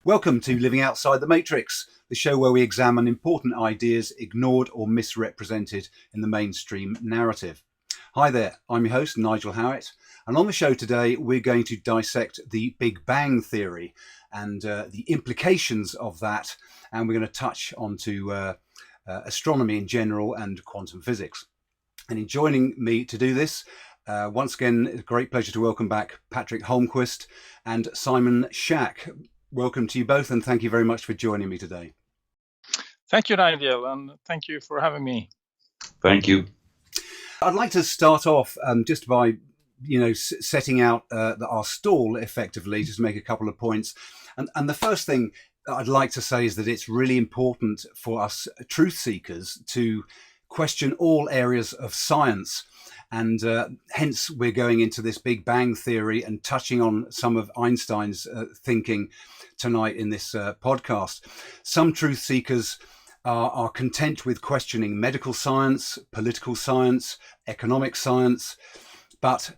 Welcome to Living Outside the Matrix, the show where we examine important ideas ignored or misrepresented in the mainstream narrative. Hi there, I'm your host, Nigel Howitt, and on the show today we're going to dissect the Big Bang Theory and the implications of that, and we're going to touch onto astronomy in general and quantum physics. And in joining me to do this, once again, it's a great pleasure to welcome back Patrick Holmquist and Simon Schack. Welcome to you both, and thank you very much for joining me today. Thank you, Nigel, and thank you for having me. Thank you. I'd like to start off just by, setting out our stall effectively, just to make a couple of points. And the first thing I'd like to say is that it's really important for us truth seekers to question all areas of science. And hence we're going into this Big Bang Theory and touching on some of Einstein's thinking tonight in this podcast. Some truth seekers are content with questioning medical science, political science, economic science, but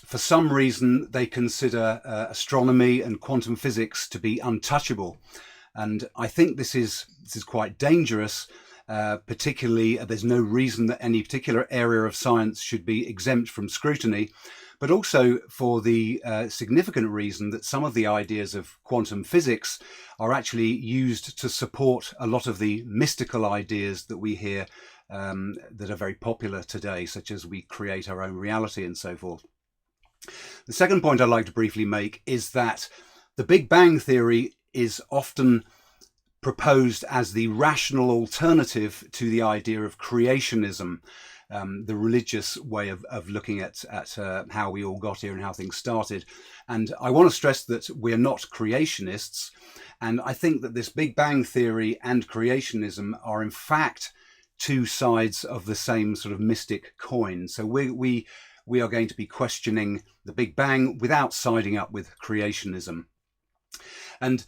for some reason they consider astronomy and quantum physics to be untouchable. And I think this is quite dangerous. Particularly, there's no reason that any particular area of science should be exempt from scrutiny, but also for the significant reason that some of the ideas of quantum physics are actually used to support a lot of the mystical ideas that we hear that are very popular today, such as we create our own reality and so forth. The second point I'd like to briefly make is that the Big Bang Theory is often proposed as the rational alternative to the idea of creationism, the religious way of looking at how we all got here and how things started. And I want to stress that we're not creationists. And I think that this Big Bang Theory and creationism are in fact two sides of the same sort of mystic coin. So we are going to be questioning the Big Bang without siding up with creationism. And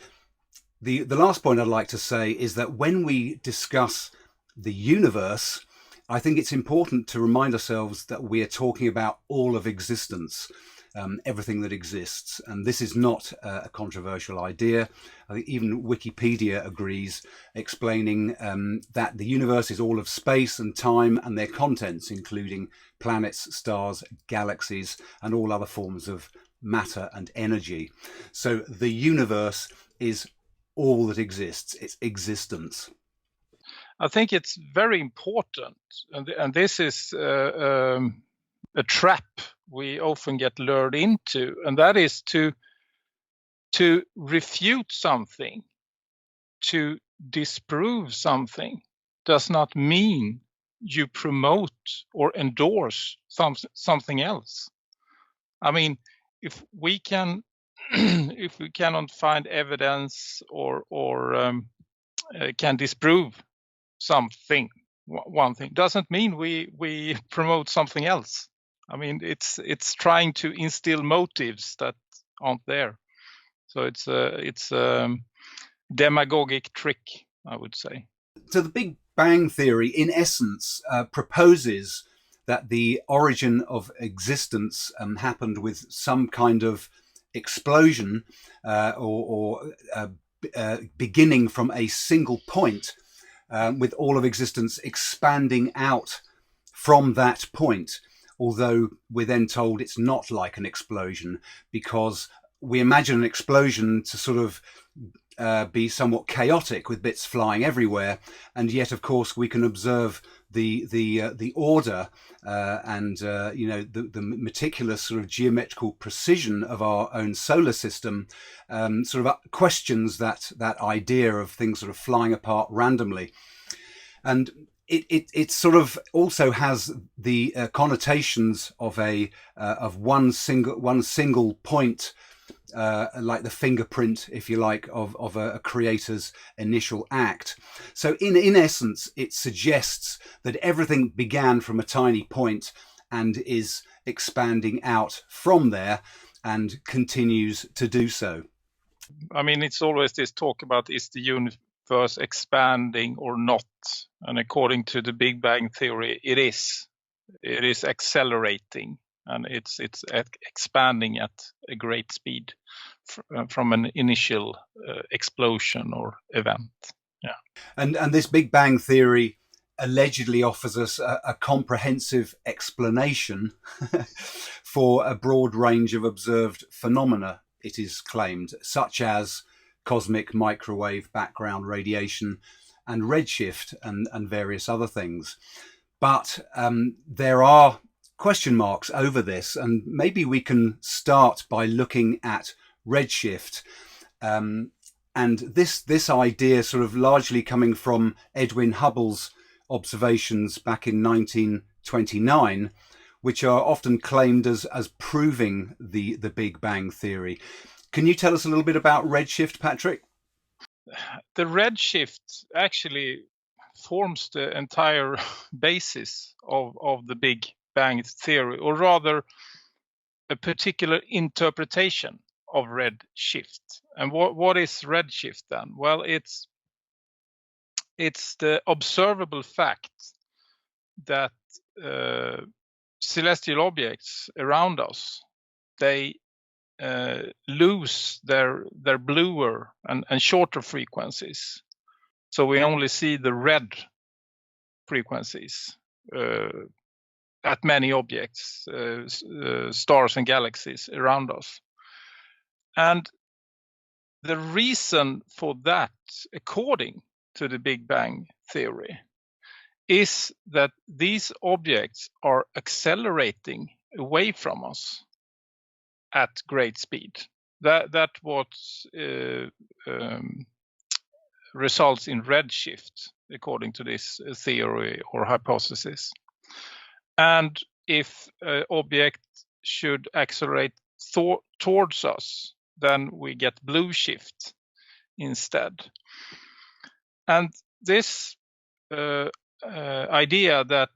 the last point I'd like to say is that when we discuss the universe, I think it's important to remind ourselves that we are talking about all of existence, everything that exists. And this is not a controversial idea. I think even Wikipedia agrees, explaining that the universe is all of space and time and their contents, including planets, stars, galaxies, and all other forms of matter and energy. So the universe is all that exists, its existence. I think it's very important, and this is a trap we often get lured into, and that is to refute something, to disprove something, does not mean you promote or endorse something else. I mean, if we can if we cannot find evidence or can disprove something, one thing, doesn't mean we promote something else. I mean, it's trying to instill motives that aren't there. So it's a demagogic trick, I would say. So the Big Bang Theory, in essence, proposes that the origin of existence happened with some kind of explosion or beginning from a single point, with all of existence expanding out from that point. Although we're then told it's not like an explosion, because we imagine an explosion to sort of be somewhat chaotic with bits flying everywhere, and yet of course we can observe the order and the meticulous sort of geometrical precision of our own solar system sort of questions that idea of things sort of flying apart randomly. And it sort of also has the connotations of one single point, like the fingerprint, if you like, of a creator's initial act. So in essence, it suggests that everything began from a tiny point and is expanding out from there and continues to do so. I mean, it's always this talk about, is the universe expanding or not? And according to the Big Bang Theory, it is. It is accelerating, and it's expanding at a great speed, from an initial explosion or event. Yeah. And this Big Bang theory allegedly offers us a comprehensive explanation for a broad range of observed phenomena, it is claimed, such as cosmic microwave background radiation and redshift and various other things. But there are question marks over this, and maybe we can start by looking at redshift. And this idea sort of largely coming from Edwin Hubble's observations back in 1929, which are often claimed as proving the Big Bang theory. Can you tell us a little bit about redshift, Patrick? The redshift actually forms the entire basis of the Big Bang theory, or rather a particular interpretation of redshift. And what is redshift then? Well, it's the observable fact that celestial objects around us, they lose their bluer and shorter frequencies. So we only see the red frequencies at many objects, stars and galaxies around us. And the reason for that, according to the Big Bang theory, is that these objects are accelerating away from us at great speed. That what results in redshift, according to this theory or hypothesis. And if an object should accelerate towards us, then we get blue shift instead. And this idea that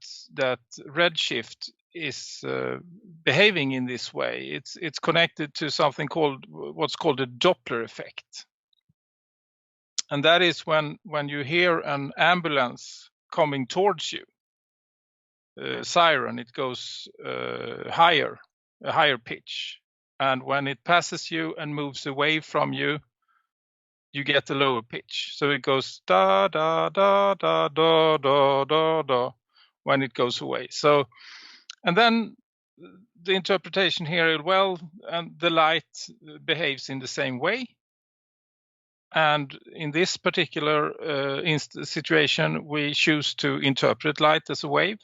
redshift is behaving in this way, it's connected to something called what's called a Doppler effect. And that is when you hear an ambulance coming towards you, siren, it goes a higher pitch. And when it passes you and moves away from you, you get a lower pitch. So it goes da da da da da da da da when it goes away. So, and then the interpretation here, well, and the light behaves in the same way. And in this particular situation, we choose to interpret light as a wave.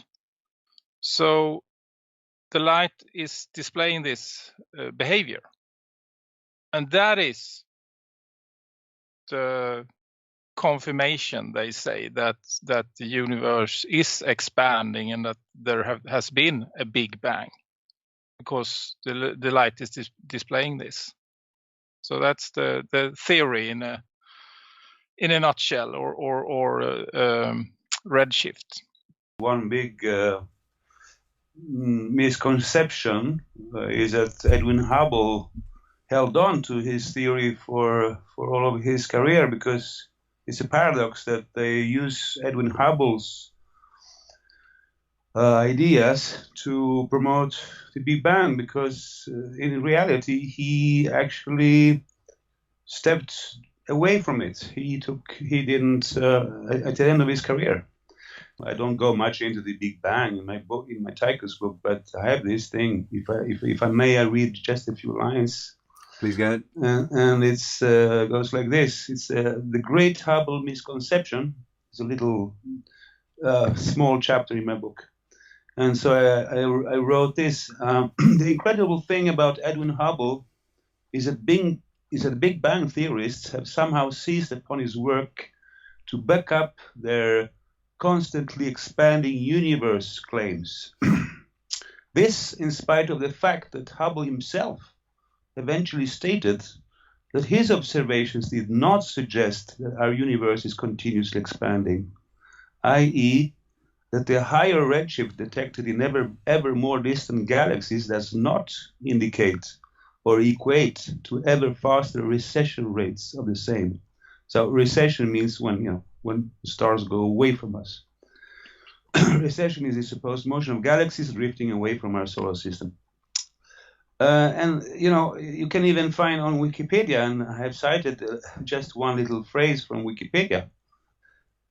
So the light is displaying this behavior. And that is the confirmation, they say, that the universe is expanding and that there has been a Big Bang, because the light is displaying this. So that's the theory in a nutshell, or redshift. One big misconception is that Edwin Hubble held on to his theory for all of his career, because it's a paradox that they use Edwin Hubble's ideas to promote the Big Bang, because in reality he actually stepped away from it. He didn't at the end of his career. I don't go much into the Big Bang in my book, in my Tycho's book, but I have this thing. If I may, I read just a few lines. Please go ahead. And it's goes like this. It's the Great Hubble Misconception. It's a little small chapter in my book. And so I wrote this. The incredible thing about Edwin Hubble is that Big Bang theorists have somehow seized upon his work to back up their constantly expanding universe claims. This in spite of the fact that Hubble himself eventually stated that his observations did not suggest that our universe is continuously expanding, i.e., that the higher redshift detected in ever more distant galaxies does not indicate or equate to ever faster recession rates of the same. So recession means when stars go away from us. Recession is the supposed motion of galaxies drifting away from our solar system. And you can even find on Wikipedia, and I have cited just one little phrase from Wikipedia,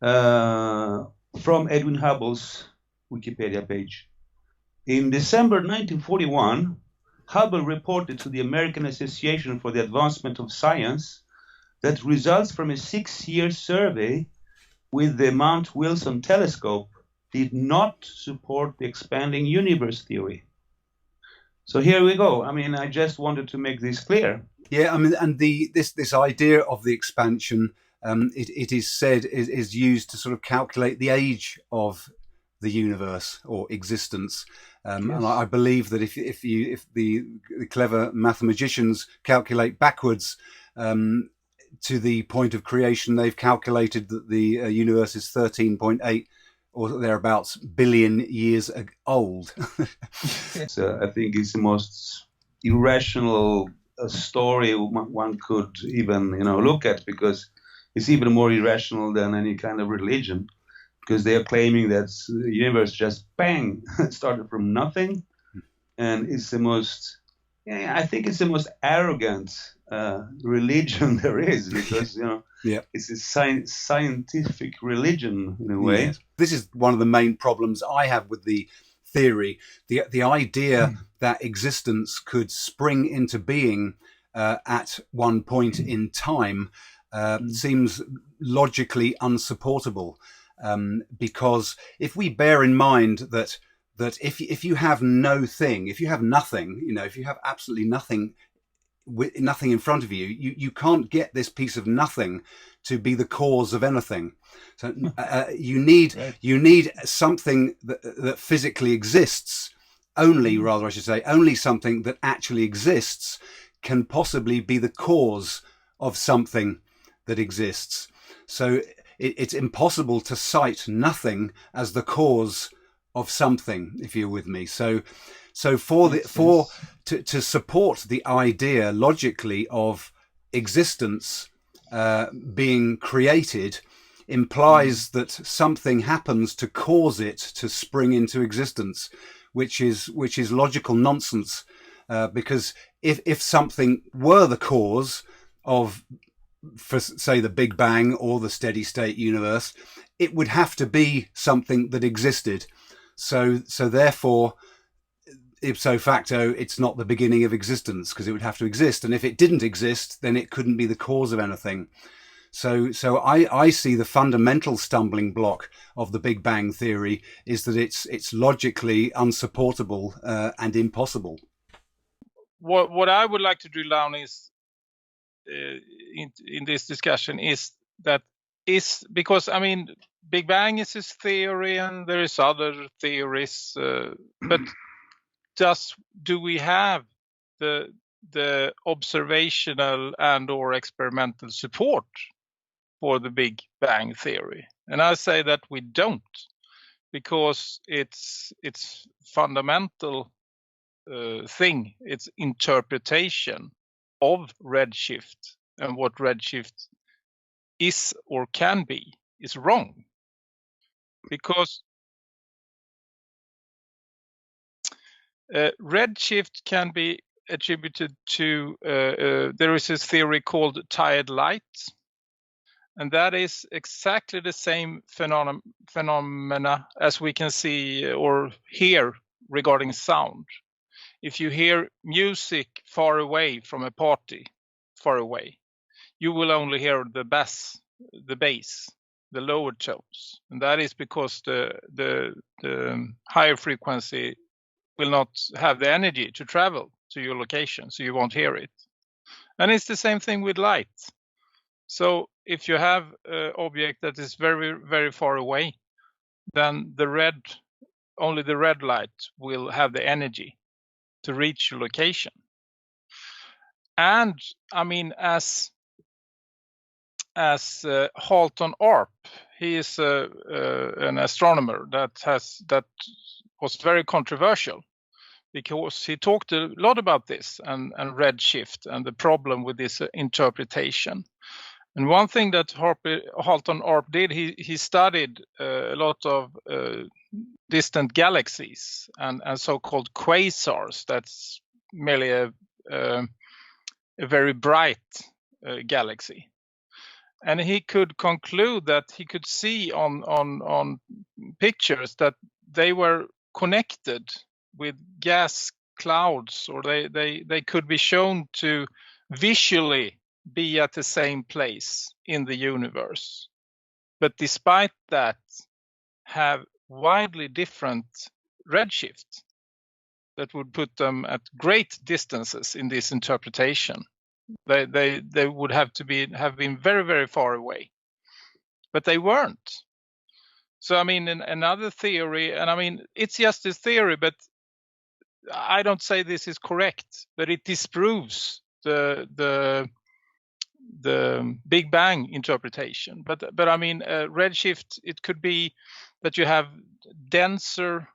from Edwin Hubble's Wikipedia page. In December 1941, Hubble reported to the American Association for the Advancement of Science that results from a 6-year survey with the Mount Wilson telescope did not support the expanding universe theory. So here we go. I mean, I just wanted to make this clear. Yeah, I mean, and this idea of the expansion, it is said is used to sort of calculate the age of the universe or existence. Yes. And I believe that if the clever mathematicians calculate backwards to the point of creation, they've calculated that the universe is 13.8 or thereabouts billion years old. So I think it's the most irrational story one could even look at, because it's even more irrational than any kind of religion, because they are claiming that the universe just bang started from nothing, and it's the most I think it's the most arrogant religion there is, because it's a scientific religion in a way. Yes. This is one of the main problems I have with the theory, the idea that existence could spring into being at one point in time seems logically unsupportable, because if we bear in mind that if you have no thing, if you have nothing, if you have absolutely nothing in front of you, you can't get this piece of nothing to be the cause of anything. So you need something that physically exists. Only something that actually exists can possibly be the cause of something that exists. So it's impossible to cite nothing as the cause of something, if you're with me. So to support the idea logically of existence being created implies that something happens to cause it to spring into existence, which is logical nonsense, because if something were the cause of, for say, the Big Bang or the steady state universe, it would have to be something that existed. So therefore, ipso facto, it's not the beginning of existence, because it would have to exist. And if it didn't exist, then it couldn't be the cause of anything. So I see the fundamental stumbling block of the Big Bang theory is that it's logically unsupportable and impossible. What I would like to drill down is in this discussion is because I mean, Big Bang is his theory and there is other theories, but do we have the observational and or experimental support for the Big Bang theory? And I say that we don't, because it's fundamental thing, its interpretation of redshift and what redshift is or can be is wrong, because redshift can be attributed to there is this theory called tired light, and that is exactly the same phenomena as we can see or hear regarding sound. If you hear music far away from a party, far away, you will only hear the bass, the lower tones, and that is because the higher frequency will not have the energy to travel to your location, so you won't hear it. And it's the same thing with light. So if you have an object that is very, very far away, then only the red light will have the energy to reach your location. And I mean, as Halton Arp, he is an astronomer that was very controversial, because he talked a lot about this and redshift and the problem with this interpretation. And one thing that Halton Arp did, he studied a lot of distant galaxies and so-called quasars that's merely a very bright galaxy. And he could conclude that he could see on pictures that they were connected with gas clouds, or they could be shown to visually be at the same place in the universe. But despite that, have widely different redshift that would put them at great distances in this interpretation. They would have been very, very far away, but they weren't. So I mean, another theory, and I mean, it's just a theory, but I don't say this is correct, but it disproves the Big Bang interpretation. But I mean, redshift, it could be that you have denser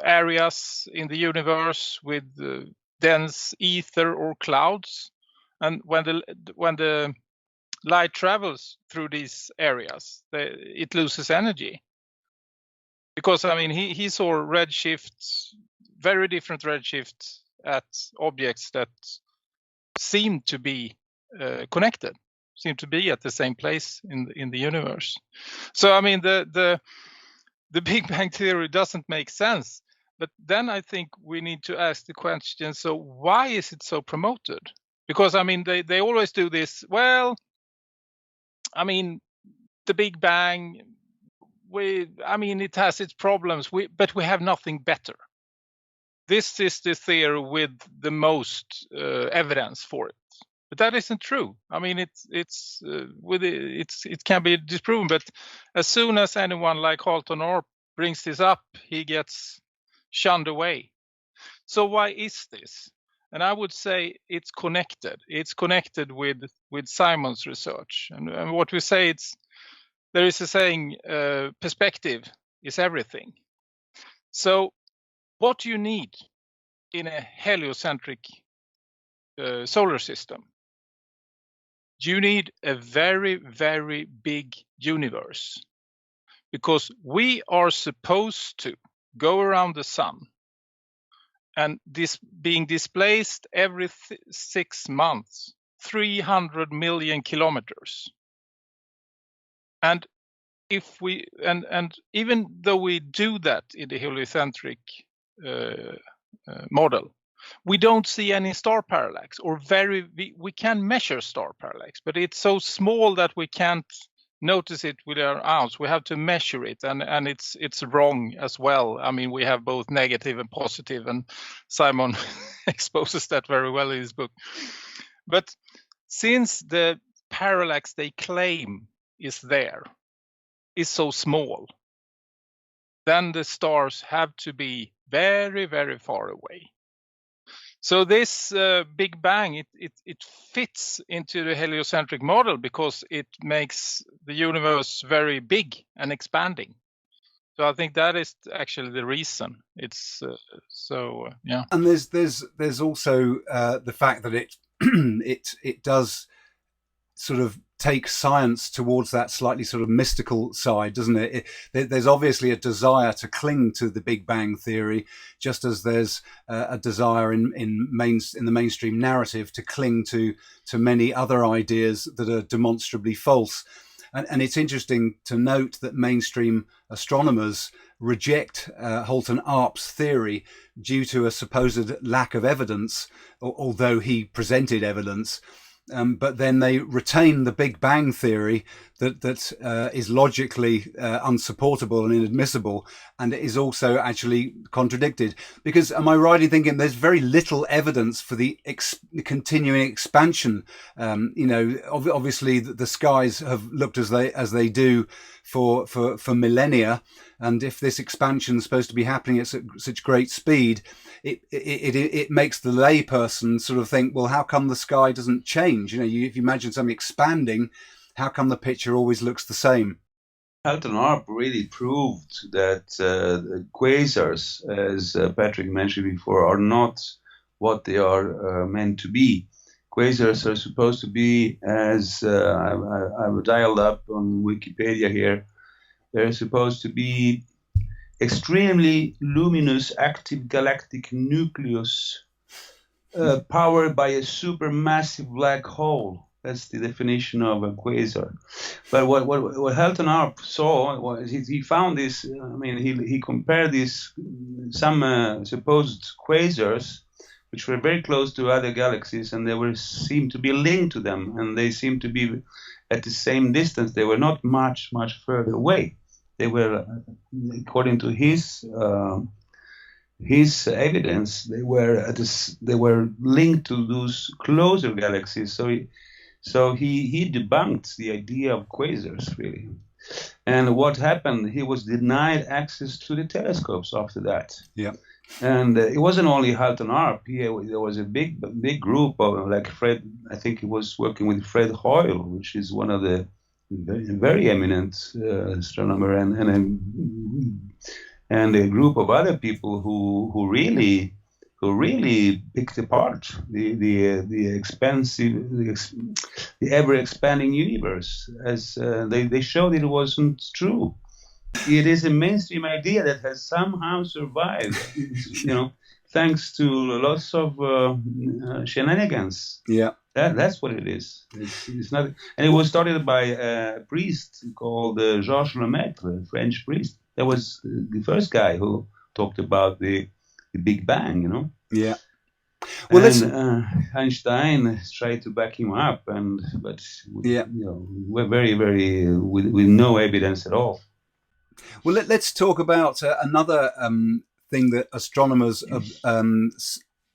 areas in the universe with dense ether or clouds, and when the light travels through these areas, it loses energy. Because I mean, he saw redshifts, very different redshifts at objects that seem to be connected, seem to be at the same place in the universe. So I mean, the Big Bang theory doesn't make sense. But then I think we need to ask the question: so why is it so promoted? Because I mean, they always do this. Well, I mean, the Big Bang, I mean, it has its problems, but we have nothing better. This is the theory with the most evidence for it. But that isn't true. I mean, it can be disproven, but as soon as anyone like Halton Orp brings this up, he gets shunned away. So why is this? And I would say it's connected. It's connected with Simon's research, and what we say, there is a saying, perspective is everything. So what do you need in a heliocentric solar system? You need a very, very big universe, because we are supposed to go around the sun, and this being displaced every 6 months, 300 million kilometers. And if we and even though we do that in the heliocentric model, we don't see any star parallax, or we can measure star parallax, but it's so small that we can't notice it with our eyes. We have to measure it, and it's wrong as well. I mean, we have both negative and positive, and Simon exposes that very well in his book. But since the parallax they claim is so small, then the stars have to be very, very far away. So this Big Bang, it fits into the heliocentric model because it makes the universe very big and expanding. So I think that is actually the reason. It's yeah. And there's also the fact that it does sort of take science towards that slightly sort of mystical side, doesn't it? There's obviously a desire to cling to the Big Bang theory, just as there's a desire in the mainstream narrative to cling to many other ideas that are demonstrably false. And it's interesting to note that mainstream astronomers reject Halton Arp's theory due to a supposed lack of evidence, although he presented evidence. But then they retain the Big Bang theory that is logically unsupportable and inadmissible, and is also actually contradicted. Because am I right in thinking there's very little evidence for the continuing expansion? Obviously the skies have looked as they do for millennia, and if this expansion is supposed to be happening at such great speed, it makes the layperson sort of think, well, how come the sky doesn't change? If you imagine something expanding, how come the picture always looks the same? Halton Arp really proved that quasars, as Patrick mentioned before, are not what they are meant to be. Quasars are supposed to be, as I've dialed up on Wikipedia here, they're supposed to be extremely luminous active galactic nucleus powered by a supermassive black hole. That's the definition of a quasar. But what Halton Arp saw was he found this. I mean, he compared these some supposed quasars, which were very close to other galaxies, and they seemed to be linked to them, and they seemed to be at the same distance. They were not much further away. They were, according to his evidence, they were linked to those closer galaxies. So he debunked the idea of quasars, really. And what happened? He was denied access to the telescopes after that. Yeah. And it wasn't only Halton Arp. There was a big group of, like Fred. I think he was working with Fred Hoyle, which is one of the very eminent astronomer, and a group of other people who really picked apart the ever expanding universe, as they showed it wasn't true. It is a mainstream idea that has somehow survived, thanks to lots of shenanigans. Yeah. That's what it is. It's not, and it was started by a priest called Georges Lemaitre, a French priest. That was the first guy who talked about the Big Bang, Yeah. Well, Einstein tried to back him up, but yeah, we're very, very with no evidence at all. Well, let's talk about another thing that astronomers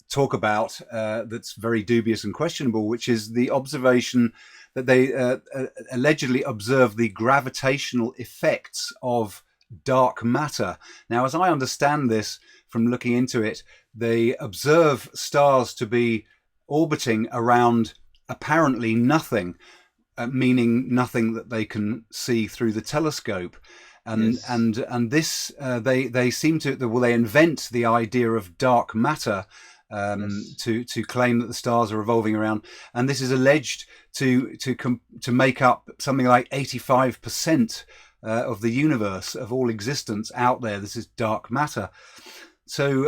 talk about that's very dubious and questionable, which is the observation that they allegedly observe the gravitational effects of dark matter. Now, as I understand this from looking into it, they observe stars to be orbiting around apparently nothing, meaning nothing that they can see through the telescope. And this they seem to they invent the idea of dark matter to claim that the stars are revolving around, and this is alleged to make up something like 85% of the universe, of all existence out there. This is dark matter. So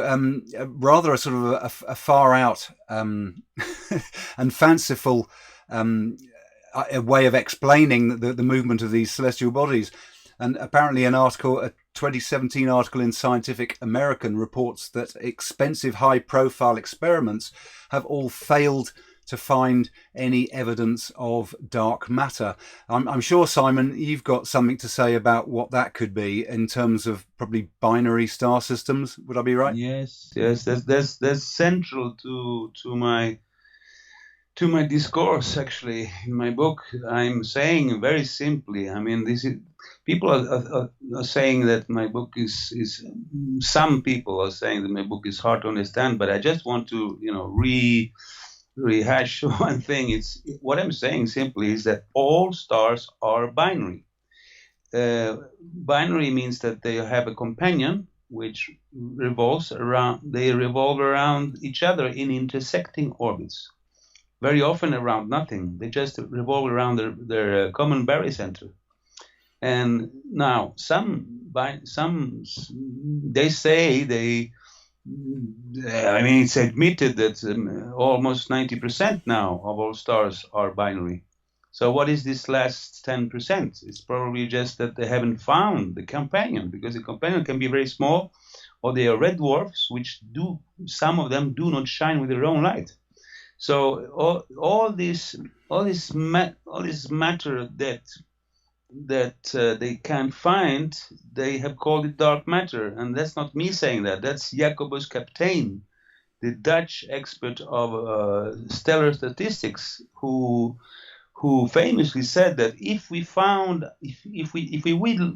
rather a sort of a far out and fanciful a way of explaining the movement of these celestial bodies. And apparently a 2017 article in Scientific American reports that expensive high-profile experiments have all failed to find any evidence of dark matter. I'm sure, Simon, you've got something to say about what that could be in terms of probably binary star systems. Would I be right? Yes. That's central to my discourse, actually. In my book, I'm saying very simply, I mean, people are saying that my book is some people are saying that my book is hard to understand, but I just want to, rehash one thing. What I'm saying simply is that all stars are binary. Binary means that they have a companion which revolve around each other in intersecting orbits. Very often around nothing. They just revolve around their common barycenter. And now they say it's admitted that almost 90% now of all stars are binary. So what is this last 10%? It's probably just that they haven't found the companion, because the companion can be very small, or they are red dwarfs, which some of them do not shine with their own light. So all this matter that they can't find, they have called it dark matter, and that's not me saying that. That's Jacobus Kapteyn, the Dutch expert of stellar statistics, who famously said that if we finally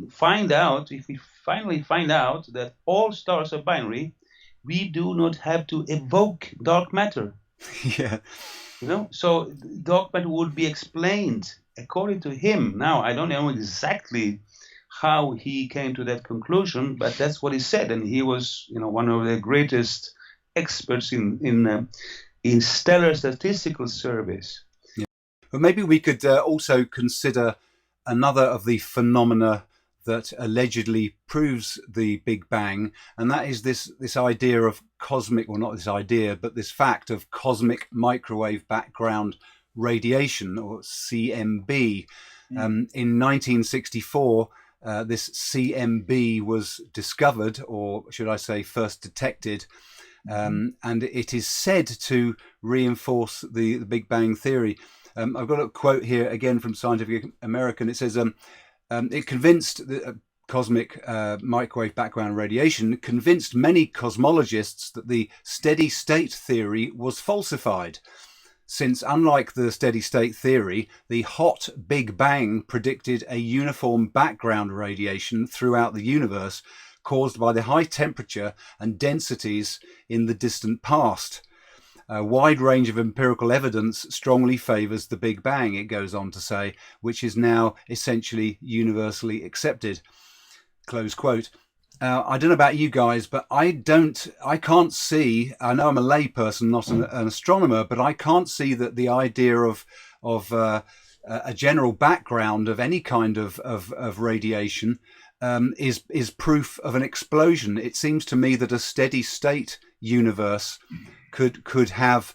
find out that all stars are binary, we do not have to evoke dark matter. Yeah. So dark matter would be explained according to him. Now, I don't know exactly how he came to that conclusion, but that's what he said, and he was, one of the greatest experts in stellar statistical surveys. Yeah. But maybe we could also consider another of the phenomena that allegedly proves the Big Bang, and that is this idea of cosmic, or not this idea, but this fact of cosmic microwave background radiation, or CMB. In 1964, this CMB was discovered, or should I say first detected, and it is said to reinforce the Big Bang theory. I've got a quote here again from Scientific American. It says, it convinced the cosmic microwave background radiation convinced many cosmologists that the steady state theory was falsified, since unlike the steady state theory, the hot Big Bang predicted a uniform background radiation throughout the universe caused by the high temperature and densities in the distant past. A wide range of empirical evidence strongly favors the Big Bang, it goes on to say, which is now essentially universally accepted. Close quote. I don't know about you guys, but I can't see, I know I'm a lay person, not an astronomer, but I can't see that the idea of a general background of any kind of radiation is proof of an explosion. It seems to me that a steady state universe could have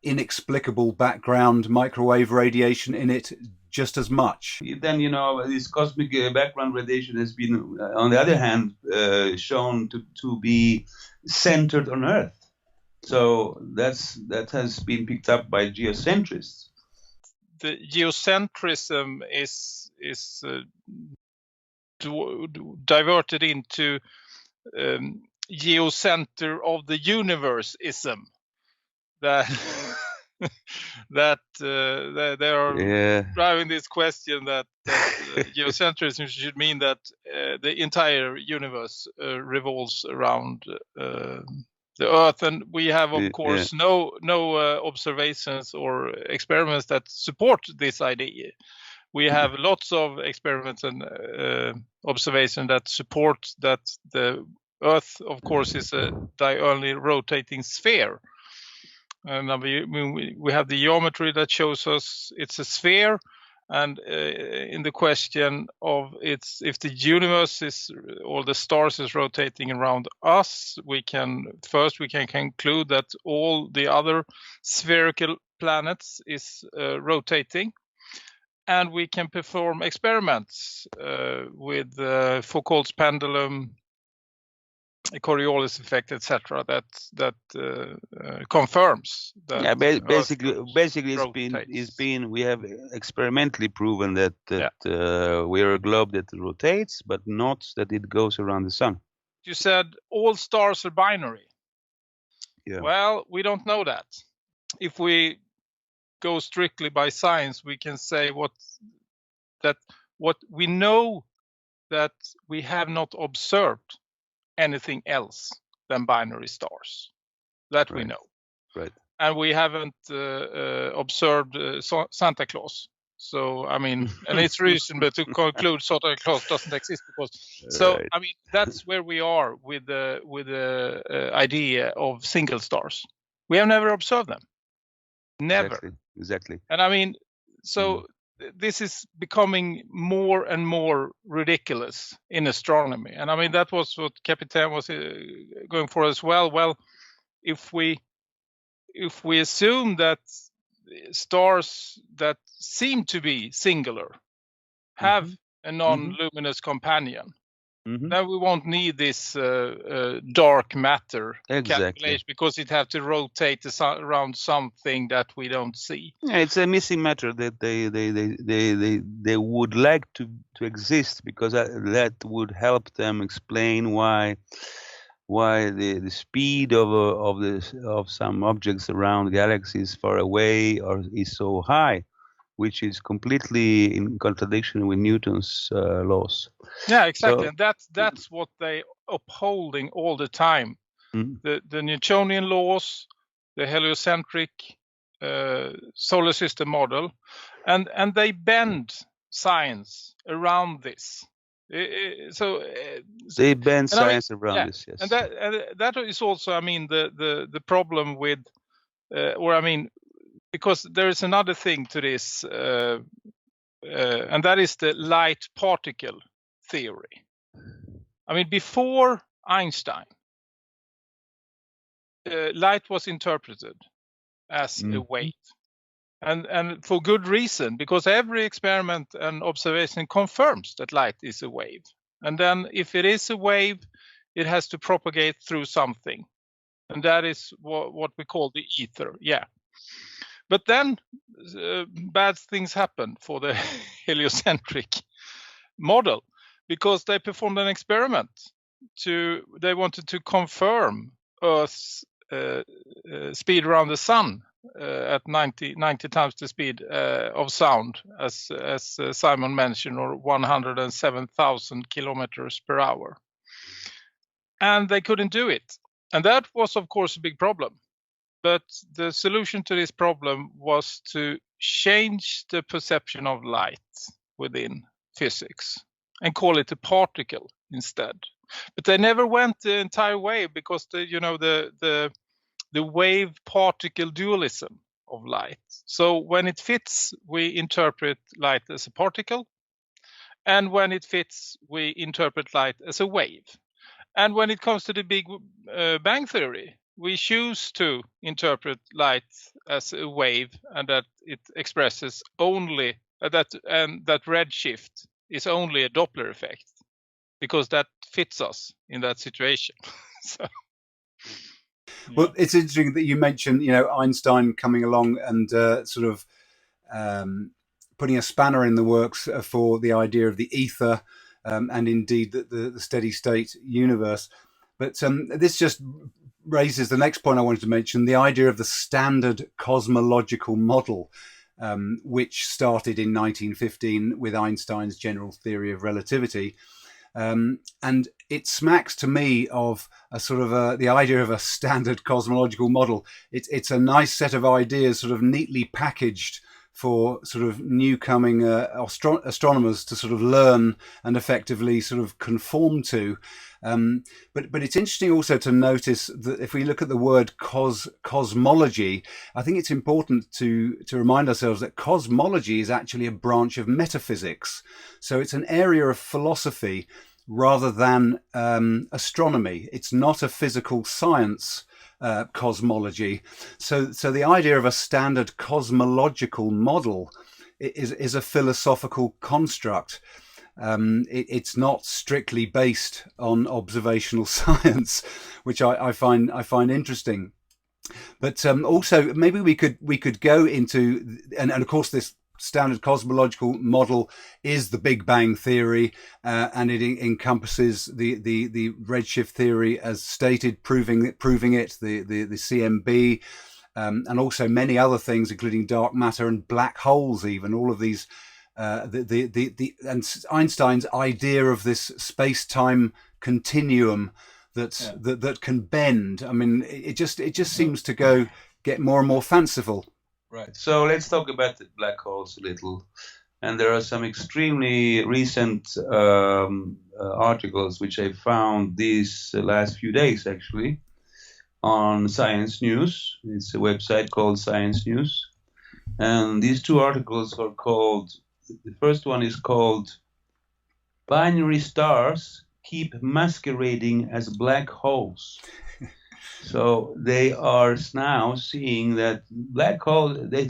inexplicable background microwave radiation in it just as much. Then, this cosmic background radiation has been, on the other hand, shown to be centered on Earth. So that has been picked up by geocentrists. The geocentrism is diverted into geocenter of the universe-ism. That they are driving this question that geocentrism should mean that the entire universe revolves around the Earth, and we have, of course, no observations or experiments that support this idea. We have lots of experiments and observations that support that the Earth, of course, is a diurnally rotating sphere. And we have the geometry that shows us it's a sphere. And in the question of if the universe is, or the stars is rotating around us, we can conclude that all the other spherical planets is rotating. And we can perform experiments with Foucault's pendulum, Coriolis effect, etc. That confirms that. Yeah, basically, we have experimentally proven that we are a globe that rotates, but not that it goes around the sun. You said all stars are binary. Yeah. Well, we don't know that. If we go strictly by science, we can say what we know, that we have not observed anything else than binary stars. That we know. Right. And we haven't observed Santa Claus. So, and it's reasonable to conclude Santa Claus doesn't exist because. So, that's where we are with the idea of single stars. We have never observed them. Never. Exactly. And this is becoming more and more ridiculous in astronomy. And that was what Capitan was going for as well. Well, if we assume that stars that seem to be singular have a non-luminous companion, then we won't need this dark matter calculation, because it have to rotate around something that we don't see. Yeah, it's a missing matter that they would like to exist, because that would help them explain why the speed of some objects around galaxies far away is so high, which is completely in contradiction with Newton's laws. Yeah, exactly. So, and that's what they upholding all the time. The Newtonian laws, the heliocentric solar system model, and they bend science around this. They bend science around this, yes. And that is also, the problem with, because there is another thing to this, and that is the light particle theory. I mean, before Einstein, light was interpreted as a wave. And for good reason, because every experiment and observation confirms that light is a wave. And then if it is a wave, it has to propagate through something. And that is what we call the ether. Yeah. But then bad things happened for the heliocentric model, because they performed an experiment. They wanted to confirm Earth's speed around the sun at 90 times the speed of sound, as Simon mentioned, or 107,000 kilometers per hour. And they couldn't do it. And that was, of course, a big problem. But the solution to this problem was to change the perception of light within physics and call it a particle instead. But they never went the entire way, because the wave particle dualism of light. So when it fits, we interpret light as a particle, and when it fits, we interpret light as a wave. And when it comes to the Big Bang Theory, we choose to interpret light as a wave, and that it expresses only that redshift is only a Doppler effect, because that fits us in that situation. So, well, it's interesting that you mentioned, Einstein coming along and sort of putting a spanner in the works for the idea of the ether, and indeed the steady state universe. But this just raises the next point I wanted to mention, the idea of the standard cosmological model, which started in 1915 with Einstein's general theory of relativity. And it smacks to me of a sort of the idea of a standard cosmological model. It's a nice set of ideas, sort of neatly packaged for sort of new coming astronomers to sort of learn and effectively sort of conform to. But it's interesting also to notice that if we look at the word cosmology, I think it's important to remind ourselves that cosmology is actually a branch of metaphysics. So it's an area of philosophy rather than astronomy. It's not a physical science, cosmology. So the idea of a standard cosmological model is a philosophical construct. It's not strictly based on observational science, which I find interesting. But also maybe we could go into, and of course this standard cosmological model is the Big Bang theory, and it encompasses the redshift theory as stated, proving it, the CMB, and also many other things, including dark matter and black holes. Even all of these, and Einstein's idea of this space-time continuum that can bend. I mean, it just seems to get more and more fanciful. Right. So let's talk about the black holes a little. And there are some extremely recent articles which I found these last few days, actually, on Science News. It's a website called Science News. And these two articles are called, the first one is called Binary Stars Keep Masquerading as Black Holes. So they are now seeing that black holes, they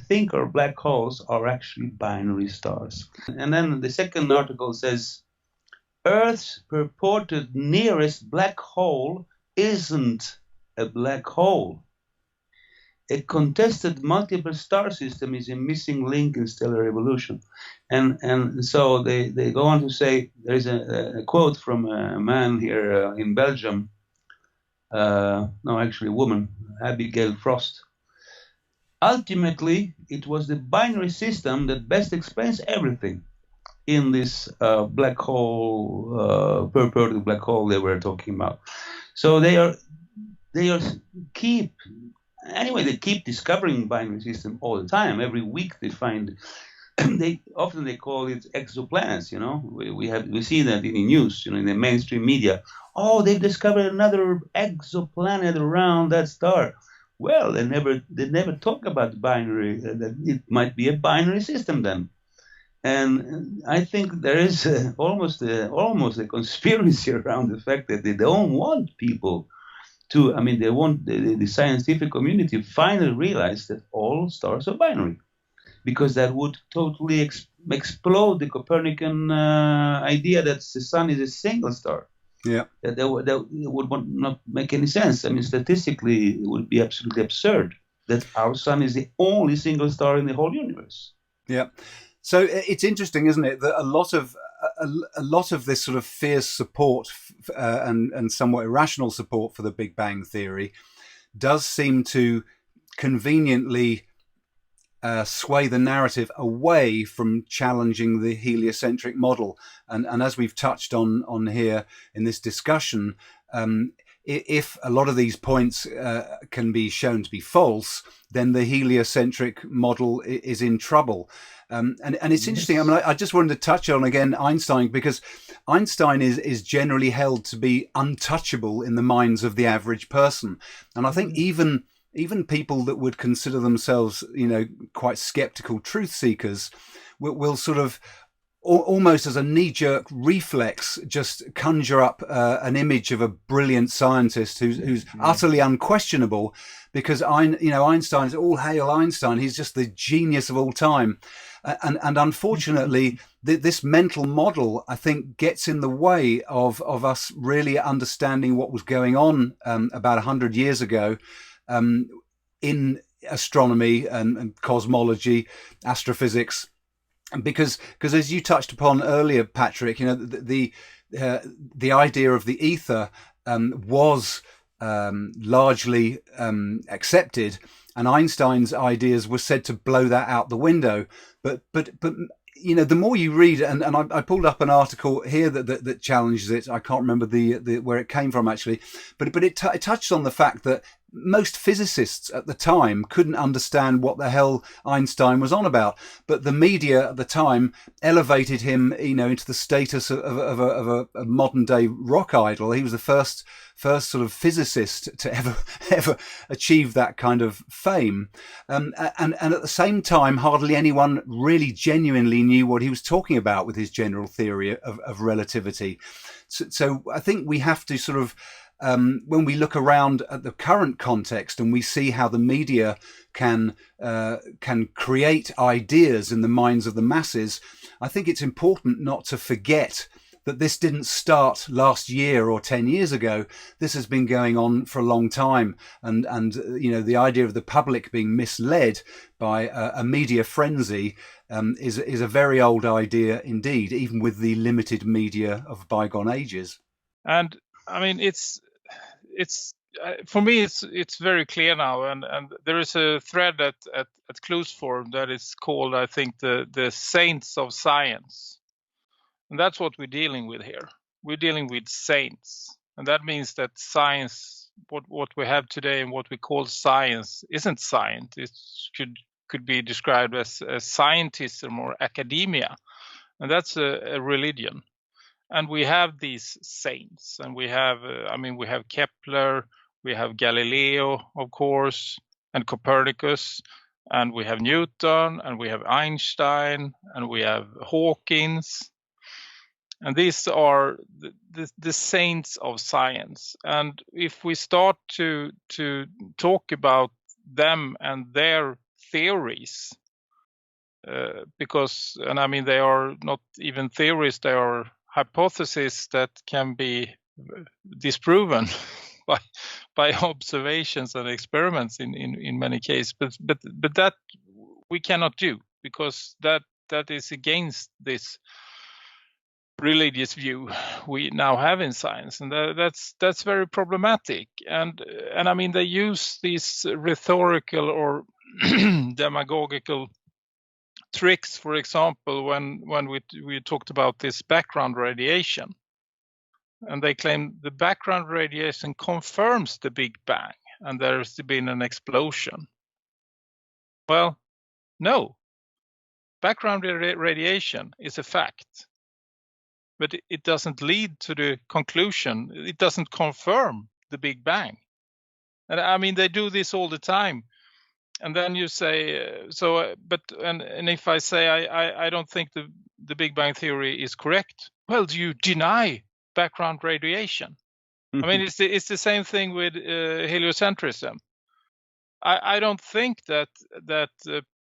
think are black holes are actually binary stars. And then the second article says, Earth's purported nearest black hole isn't a black hole. A contested multiple star system is a missing link in stellar evolution. And so they go on to say, there's a quote from a man here in Belgium, a woman, Abigail Frost. Ultimately, it was the binary system that best explains everything in this black hole, purported black hole they were talking about. So they keep discovering binary system all the time. Every week they find. They call it exoplanets. We see that in the news, in the mainstream media. Oh, they've discovered another exoplanet around that star. Well, they never talk about binary. That it might be a binary system then. And I think there is almost a conspiracy around the fact that they don't want people to. I mean, they want the scientific community finally realize that all stars are binary, because that would totally explode the Copernican idea that the sun is a single star. Yeah. That would not make any sense. I mean, statistically, it would be absolutely absurd that our sun is the only single star in the whole universe. Yeah. So it's interesting, isn't it, that a lot of this sort of fierce support and somewhat irrational support for the Big Bang theory does seem to conveniently sway the narrative away from challenging the heliocentric model. And as we've touched on here in this discussion, if a lot of these points can be shown to be false, then the heliocentric model is in trouble. And it's interesting. I mean, I just wanted to touch on again Einstein, because Einstein is generally held to be untouchable in the minds of the average person. And I think even people that would consider themselves, quite skeptical truth seekers will sort of almost as a knee-jerk reflex just conjure up an image of a brilliant scientist who's utterly unquestionable, because Einstein is all hail Einstein. He's just the genius of all time. And unfortunately, this mental model, I think, gets in the way of us really understanding what was going on about 100 years ago in astronomy and cosmology, astrophysics. Because as you touched upon earlier, Patrick, the idea of the ether was largely accepted, and Einstein's ideas were said to blow that out the window. But the more you read, and I pulled up an article here that challenges it. I can't remember the where it came from actually, but it touched on the fact that most physicists at the time couldn't understand what the hell Einstein was on about, but the media at the time elevated him, into the status of a modern day rock idol. He was the first sort of physicist to ever achieve that kind of fame, and at the same time, hardly anyone really genuinely knew what he was talking about with his general theory of relativity. So I think we have to sort of, when we look around at the current context and we see how the media can create ideas in the minds of the masses, I think it's important not to forget that this didn't start last year or 10 years ago. This has been going on for a long time. And the idea of the public being misled by a media frenzy is a very old idea indeed, even with the limited media of bygone ages. And I mean, it's for me, it's very clear now, and there is a thread at Clues Forum that is called, I think, the saints of science, and that's what we're dealing with here. We're dealing with saints, and that means that science, what we have today and what we call science, isn't science. It could be described as scientism or academia, and that's a religion. And we have these saints, and we have Kepler, we have Galileo, of course, and Copernicus, and we have Newton, and we have Einstein, and we have Hawkins. And these are the saints of science. And if we start to talk about them and their theories, they are not even theories, they are hypotheses that can be disproven by observations and experiments in many cases, but that we cannot do, because that is against this religious view we now have in science, and that's very problematic. And I mean, they use these rhetorical or demagogical tricks, for example, when we talked about this background radiation, and they claim the background radiation confirms the Big Bang and there's been an explosion. Well, no. Background radiation is a fact, but it doesn't lead to the conclusion. It doesn't confirm the Big Bang. And I mean, they do this all the time. and then you say and if I say I don't think the Big Bang theory is correct, well, do you deny background radiation? I mean, it's the same thing with heliocentrism. I don't think that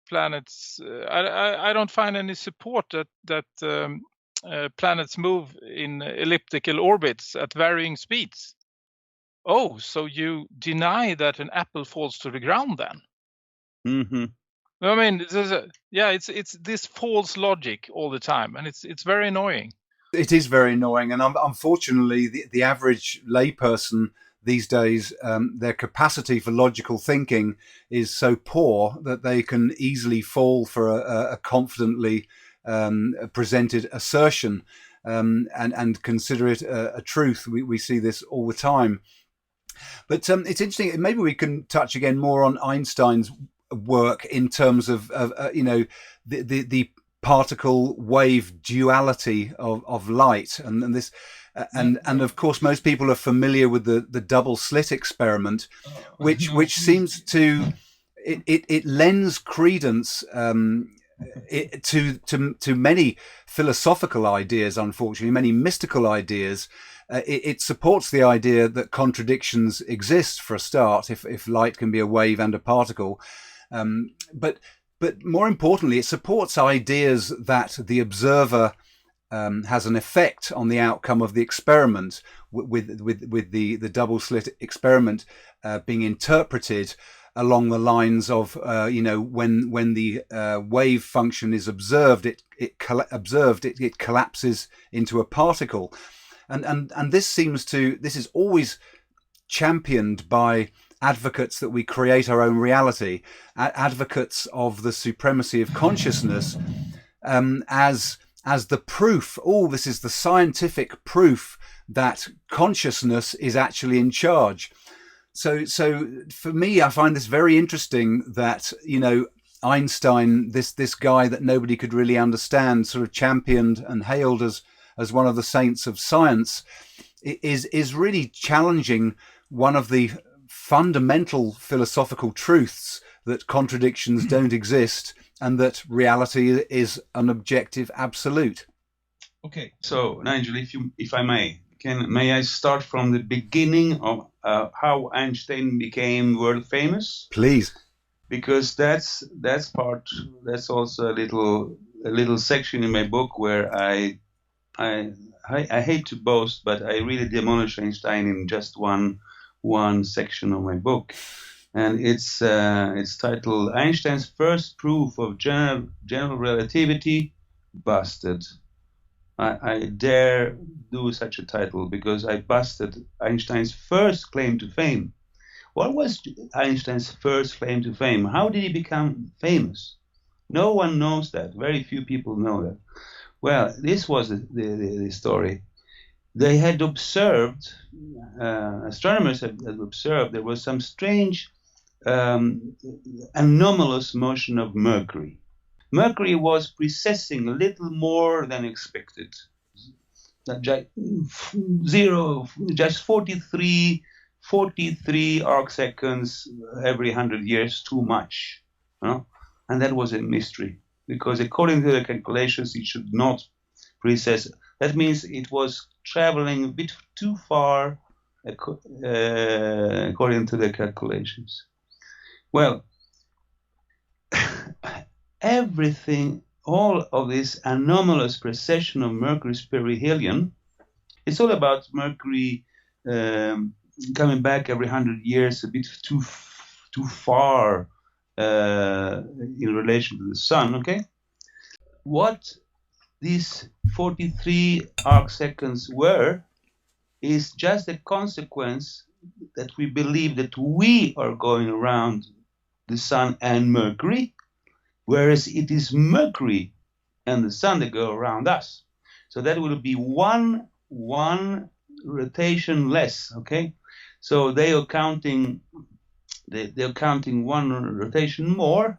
planets. I don't find any support that planets move in elliptical orbits at varying speeds. Oh, so you deny that an apple falls to the ground then? Mm-hmm. I mean, it's this false logic all the time, and it's very annoying. It is very annoying, and unfortunately, the average layperson these days, their capacity for logical thinking is so poor that they can easily fall for a confidently presented assertion and consider it a truth. We see this all the time. But it's interesting. Maybe we can touch again more on Einstein's work in terms of the particle wave duality of light, and this. And of course, most people are familiar with the double slit experiment, which seems to it lends credence to many philosophical ideas. Unfortunately, many mystical ideas. It supports the idea that contradictions exist for a start, if light can be a wave and a particle, but more importantly, it supports ideas that the observer has an effect on the outcome of the experiment, with the double slit experiment being interpreted along the lines of when the wave function is observed, it collapses into a particle, and this is always championed by advocates that we create our own reality, advocates of the supremacy of consciousness, as the proof. Oh, this is the scientific proof that consciousness is actually in charge. So for me, I find this very interesting that, Einstein, this guy that nobody could really understand, sort of championed and hailed as one of the saints of science, is really challenging one of the fundamental philosophical truths, that contradictions don't exist, and that reality is an objective absolute. Okay, so Nigel, if I may I start from the beginning of how Einstein became world famous? Please, because that's also a little section in my book where I hate to boast, but I really demolish Einstein in just one section of my book. And it's titled Einstein's First Proof of General Relativity Busted. I dare do such a title because I busted Einstein's first claim to fame. What was Einstein's first claim to fame? How did he become famous? No one knows that. Very few people know that. Well, this was the story. They had observed, astronomers had observed, there was some strange anomalous motion of Mercury. Mercury was precessing a little more than expected. Just 43 arc seconds every 100 years, too much. And that was a mystery, because according to the calculations, it should not precess. That means it was traveling a bit too far, according to the calculations. Well, everything, all of this anomalous precession of Mercury's perihelion, it's all about Mercury coming back every 100 years, a bit too far in relation to the sun. Okay, what these 43 arc seconds were is just a consequence that we believe that we are going around the sun and Mercury, whereas it is Mercury and the sun that go around us. So that will be one rotation less. Okay, so they are counting one rotation more.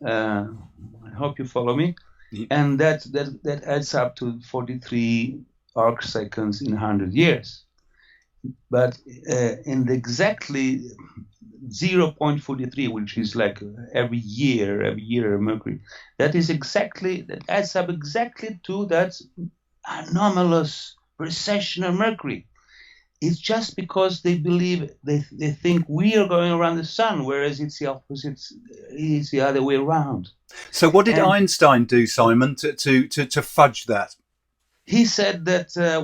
I hope you follow me. Yeah. And that adds up to 43 arc seconds in 100 years. but in the exactly 0.43, which is like every year Mercury, that adds up exactly to that anomalous precession of Mercury. It's just because they believe they think we are going around the sun, whereas it's the opposite. It's the other way around. So what did Einstein do, Simon, to fudge that? He said that, there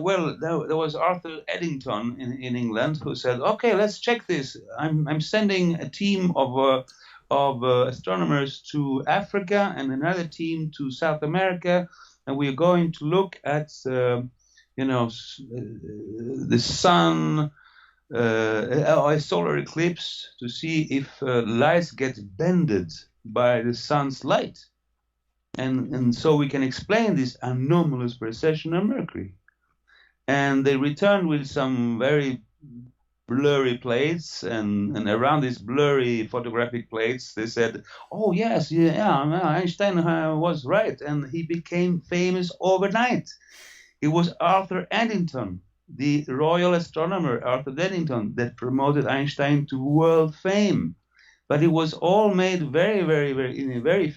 was Arthur Eddington in England who said, okay, let's check this. I'm sending a team of astronomers to Africa and another team to South America, and we're going to look at, the sun, a solar eclipse, to see if light gets bended by the sun's light. And so we can explain this anomalous precession of Mercury. And they returned with some very blurry plates, and around these blurry photographic plates, they said, oh, yes, yeah, Einstein was right. And he became famous overnight. It was Arthur Eddington, the royal astronomer Arthur Eddington, that promoted Einstein to world fame. But it was all made very, very, very, in a very,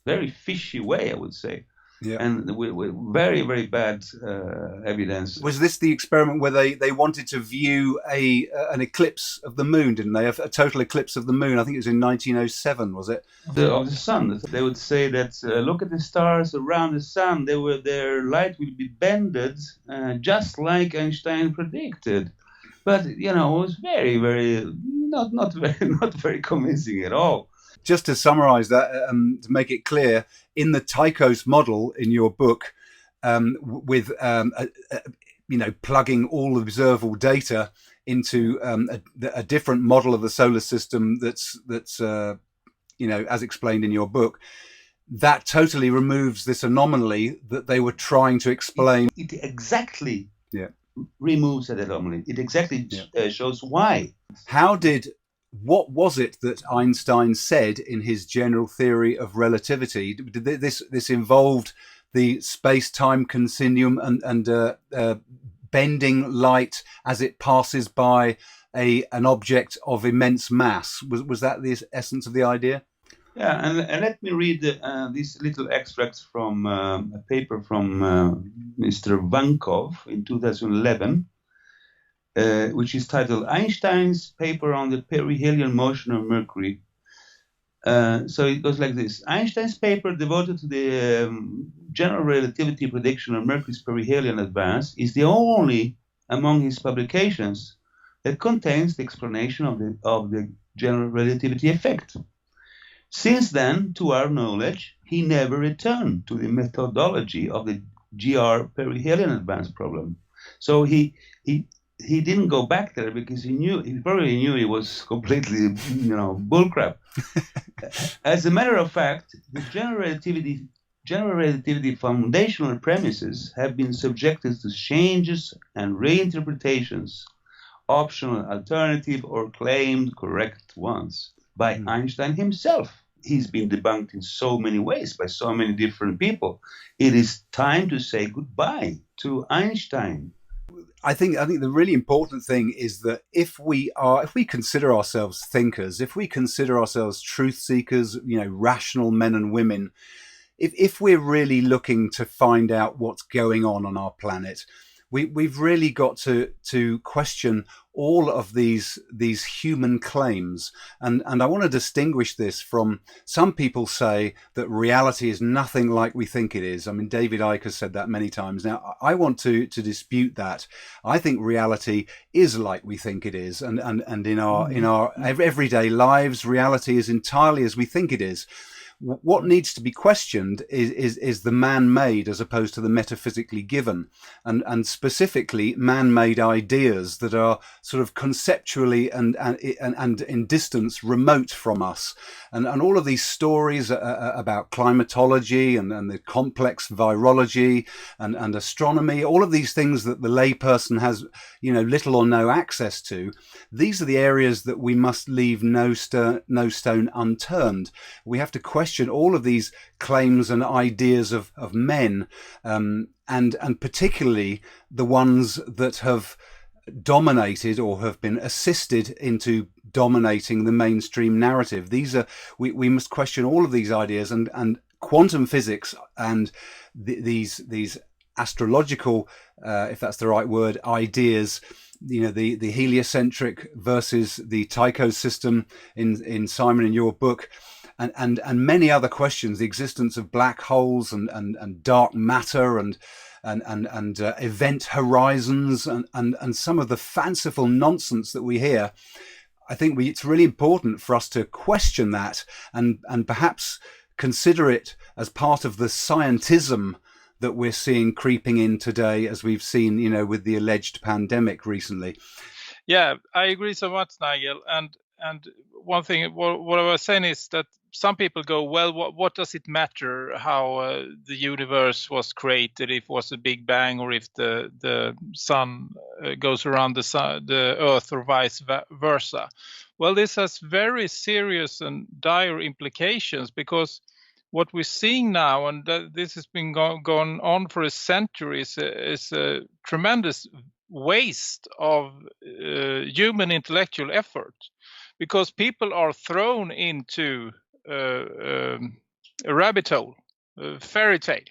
very fishy way, I would say. Yeah. And with very, very bad evidence. Was this the experiment where they wanted to view an eclipse of the moon, didn't they? A total eclipse of the moon. I think it was in 1907, was it? Of the sun. They would say that, look at the stars around the sun. Their light will be bended just like Einstein predicted. But, it was very, very, not very convincing at all. Just to summarize that, to make it clear, in the Tycho's model in your book, with plugging all observable data into a different model of the solar system that's as explained in your book, that totally removes this anomaly that they were trying to explain. It exactly removes that anomaly. It exactly shows why. What was it that Einstein said in his general theory of relativity? Did this involved the space-time continuum and bending light as it passes by an object of immense mass? Was that the essence of the idea? Yeah, and let me read these little extracts from a paper from Mr. Vankov in 2011. Which is titled Einstein's paper on the perihelion motion of Mercury. So it goes like this. Einstein's paper devoted to the general relativity prediction of Mercury's perihelion advance is the only among his publications that contains the explanation of the general relativity effect. Since then, to our knowledge, he never returned to the methodology of the GR perihelion advance problem. So he didn't go back there because he probably knew it was completely, bullcrap. As a matter of fact, the general relativity foundational premises have been subjected to changes and reinterpretations, optional, alternative, or claimed correct ones by Einstein himself. He's been debunked in so many ways by so many different people. It is time to say goodbye to Einstein. I think the really important thing is that if we consider ourselves thinkers, if we consider ourselves truth seekers, rational men and women, if we're really looking to find out what's going on our planet, we've really got to question all of these human claims. And I want to distinguish this from some people say that reality is nothing like we think it is. I mean, David Icke has said that many times. Now, I want to dispute that. I think reality is like we think it is. And in our everyday lives, reality is entirely as we think it is. What needs to be questioned is the man-made as opposed to the metaphysically given, and specifically man-made ideas that are sort of conceptually and in distance remote from us, and all of these stories about climatology and the complex virology and astronomy, all of these things that the layperson has little or no access to. These are the areas that we must leave no stone unturned. We have to question all of these claims and ideas of men, and particularly the ones that have dominated or have been assisted into dominating the mainstream narrative. These are we must question all of these ideas, and quantum physics and these astrological, if that's the right word, ideas. The heliocentric versus the Tycho system in Simon, in your book, and many other questions, the existence of black holes and dark matter and event horizons and some of the fanciful nonsense that we hear. I think it's really important for us to question that and perhaps consider it as part of the scientism that we're seeing creeping in today, as we've seen, with the alleged pandemic recently. Yeah, I agree so much, Nigel. And one thing, what I was saying is that some people go, well, what does it matter how the universe was created, if it was a Big Bang or if the sun goes around the Earth or vice versa? Well, this has very serious and dire implications, because what we're seeing now, and this has been going on for a century, is a tremendous waste of human intellectual effort, because people are thrown into a rabbit hole, a fairy tale.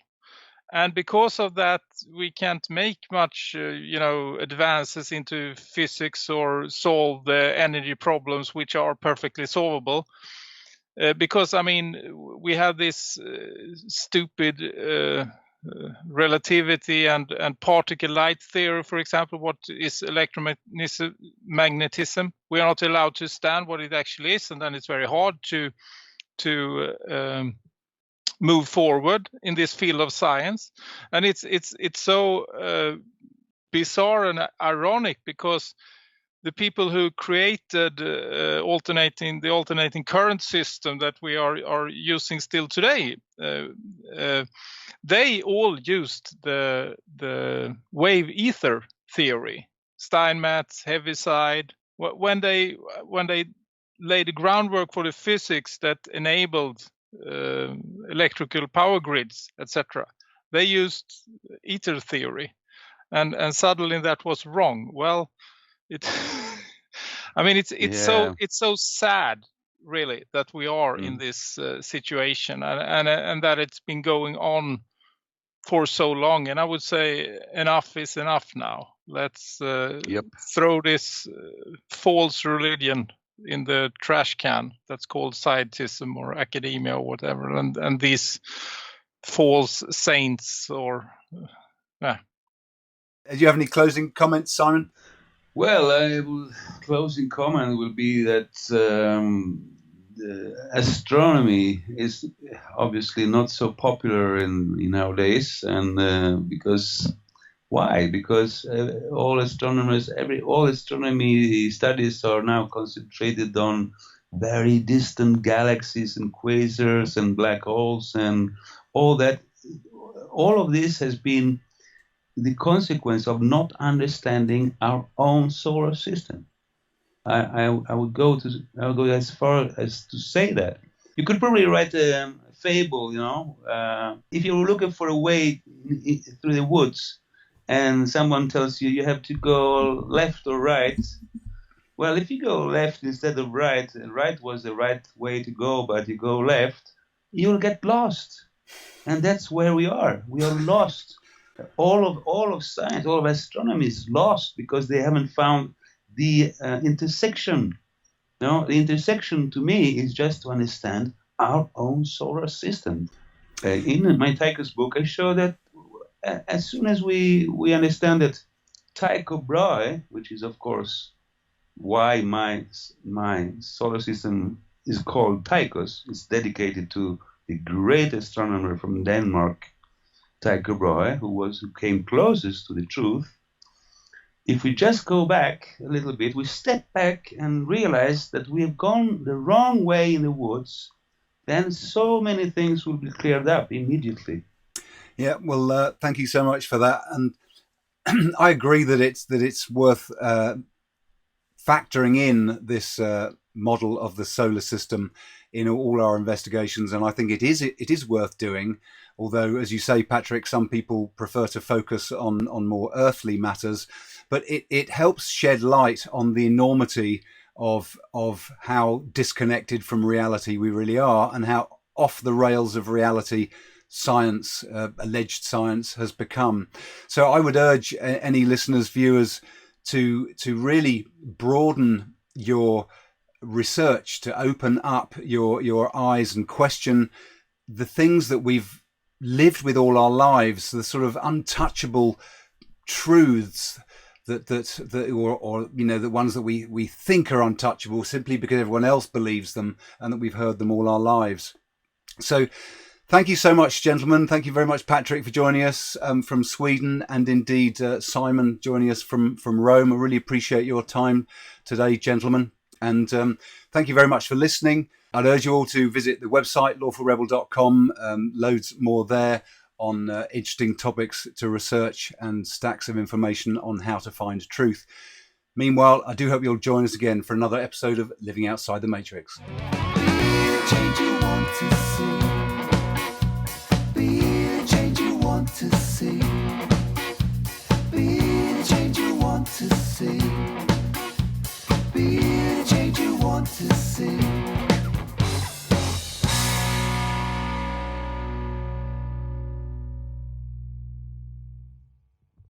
And because of that, we can't make much, advances into physics or solve the energy problems, which are perfectly solvable. Because, we have this stupid relativity and particle light theory, for example. What is electromagnetism? We are not allowed to understand what it actually is, and then it's very hard to move forward in this field of science. And it's so bizarre and ironic, because the people who created the alternating current system that we are using still today, they all used the wave ether theory, Steinmetz, Heaviside, when they laid the groundwork for the physics that enabled electrical power grids, etc. They used ether theory, and suddenly that was wrong. Well, it's so sad, really, that we are in this situation, and that it's been going on for so long. And I would say enough is enough now. Let's throw this false religion in the trash can that's called scientism or academia or whatever, and these false saints or Do you have any closing comments, Simon? Well, closing comment will be that astronomy is obviously not so popular in nowadays, and because why? Because all astronomy studies are now concentrated on very distant galaxies and quasars and black holes and all that. All of this has been the consequence of not understanding our own solar system. I would go as far as to say that you could probably write a fable. If you're looking for a way through the woods, and someone tells you have to go left or right. Well, if you go left instead of right, and right was the right way to go, but you go left, you'll get lost, and that's where we are. We are lost. All of science, all of astronomy is lost because they haven't found the intersection. No, the intersection to me is just to understand our own solar system. In my Tycho's book, I show that as soon as we understand that Tycho Brahe, which is of course why my solar system is called Tycho's, it's dedicated to the great astronomer from Denmark, Tycho Brahe, who came closest to the truth. If we just go back a little bit, we step back and realize that we have gone the wrong way in the woods, then so many things will be cleared up immediately. Yeah, well, thank you so much for that. And I agree that it's worth factoring in this model of the solar system in all our investigations, and I think it is worth doing. although, as you say, Patrick, some people prefer to focus on more earthly matters. But it helps shed light on the enormity of how disconnected from reality we really are, and how off the rails of reality science, alleged science, has become. So I would urge any listeners, viewers, to really broaden your research, to open up your eyes and question the things that we've lived with all our lives, the sort of untouchable truths that or you know, the ones that we think are untouchable simply because everyone else believes them and that we've heard them all our lives. So thank you so much, gentlemen. Thank you very much, Patrick, for joining us from Sweden, and indeed Simon joining us from Rome. I really appreciate your time today, gentlemen. And thank you very much for listening. I'd urge you all to visit the website, lawfulrebel.com. Loads more there on interesting topics to research, and stacks of information on how to find truth. Meanwhile, I do hope you'll join us again for another episode of Living Outside the Matrix. Change you want to see.